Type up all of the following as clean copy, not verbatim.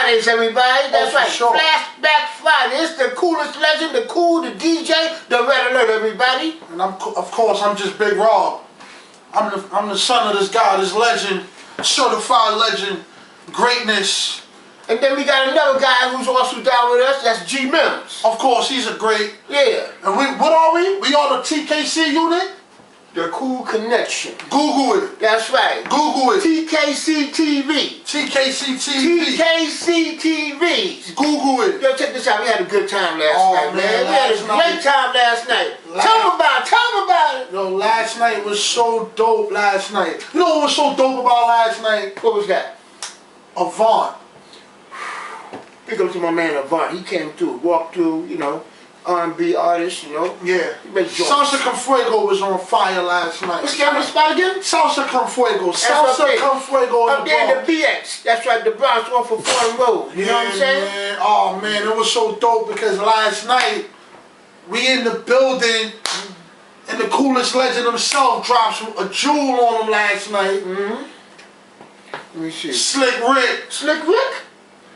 Fridays, everybody. That's right. Sure. Flashback Friday. It's the coolest legend, the cool, the DJ, the Red Alert, everybody. And of course, I'm just Big Rob. I'm the son of this guy, this legend, certified legend, greatness. And then we got another guy who's also down with us. That's G Mims. Of course, he's a great. Yeah. And what are we? We are the TKC-Unit. The Cool Connection. Google it. That's right. Google it. TKC-TV. TKC-TV. TKC-TV. Google it. Yo, check this out. We had a good time last night, man. We had a great time last night. Tell them about it. Yo, last night was so dope last night. You know what was so dope about last night? What was that? Avant. Big up to my man Avant. He came through, walked through, you know, R&B artist, you know. Yeah. Salsa Con Fuego was on fire last night. What's the spot again? Salsa Con Fuego. Salsa Con Fuego up there in the BX. That's right, the Bronx off of Foreign Road. You know what I'm saying? Man. Oh man, it was so dope because last night we in the building and the coolest legend himself drops a jewel on him last night. Let me see. Slick Rick. Slick Rick?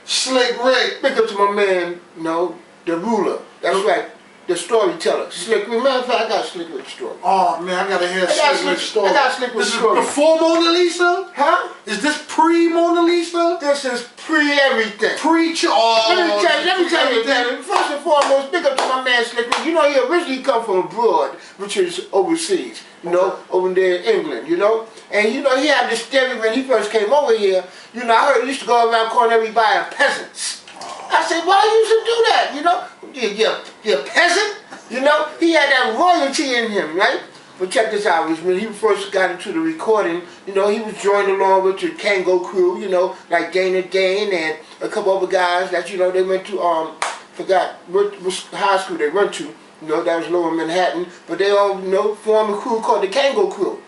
Slick Rick. Big up to my man, you know, the ruler. That's right, the storyteller. Slick Rick. Matter of fact, I got Slick Rick's story. Oh man, I gotta hear Slick Rick's story. I got Slick Rick's story. This is before Mona Lisa? Huh? Is this pre-Mona Lisa? This is pre-everything. Oh, let me tell you that. First and foremost, big up to my man Slick Rick. You know, he originally come from abroad, which is overseas. You know, over there in England, you know? And you know, he had this theory when he first came over here. You know, I heard he used to go around calling everybody peasants. I said, why you should do that, you know? You're a peasant, you know? He had that royalty in him, right? But check this out, when he first got into the recording, you know, he was joined along with the Kango crew, you know, like Dana Dane and a couple other guys that, you know, they went to, forgot what high school they went to. You know, that was Lower Manhattan, but they all, you know, formed a crew called the Kango crew.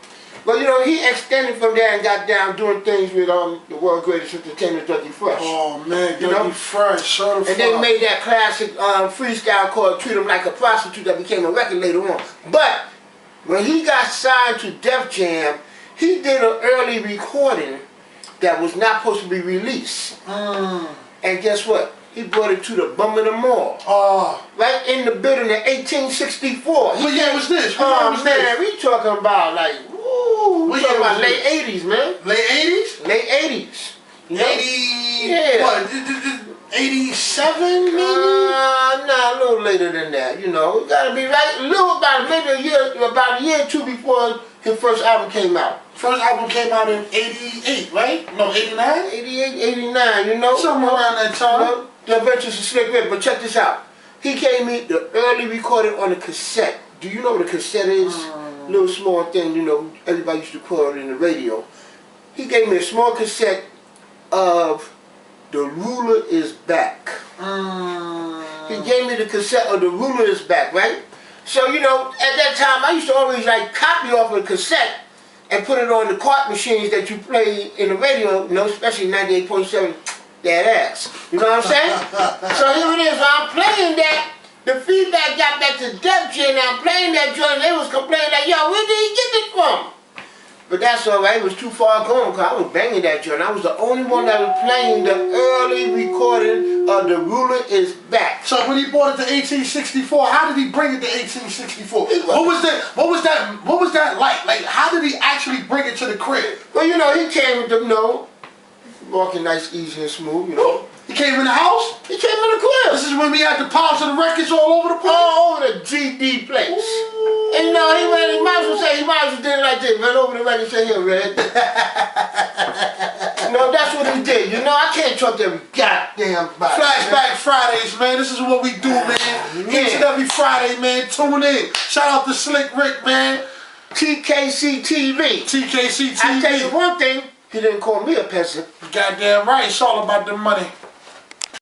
But you know, he extended from there and got down doing things with the world's greatest entertainer, Dougie Fresh. Oh man, Dougie Fresh, certified. And they made that classic freestyle called "Treat Him Like a Prostitute" that became a record later on. But when he got signed to Def Jam, he did an early recording that was not supposed to be released. And guess what? He brought it to the Bum in the Mall. Right in the building in 1864. What year was this? Man, we talking about like, we talking about late 80s, man. Late 80s? Late 80s. 80, yeah. What, 87 maybe? Nah, a little later than that, you know. It gotta be right, a little about a year or two before his first album came out. First album came out in 88, right? No, 89? 88, 89, you know. Somewhere around that time. You know, the Adventures of Slick Rick, but check this out. He gave me the early recording on a cassette. Do you know what a cassette is? Little small thing, you know, everybody used to call it in the radio. He gave me a small cassette of The Ruler Is Back. He gave me the cassette of The Ruler Is Back, right? So, you know, at that time, I used to always like copy off a cassette and put it on the cart machines that you play in the radio, you know, especially 98.7, that ass. You know what I'm saying? So here it is, I'm playing that. The feedback got back to Def Jam, and I'm playing that joint, and they was complaining like, yo, where did he get this from? But that's alright, it was too far gone, because I was banging that joint. I was the only one that was playing the early recording of The Ruler Is Back. So when he brought it to 1864, how did he bring it to 1864? What was that like? Like, how did he actually bring it to the crib? Well, you know, he came with the, you know, walking nice, easy and smooth, you know. He came in the house? He came in the crib. This is when we had the pops of the records all over the place? All over the GD place. Ooh. And you know, he might as well did it like this. Ran over the record and said, here, Red. You know, that's what he did. You know, I can't trust every goddamn body. Flashback Fridays, man. This is what we do, man. Each and every Friday, man. Tune in. Shout out to Slick Rick, man. TKC-TV. TKC-TV. I tell you one thing, he didn't call me a peasant. Goddamn right. It's all about the money.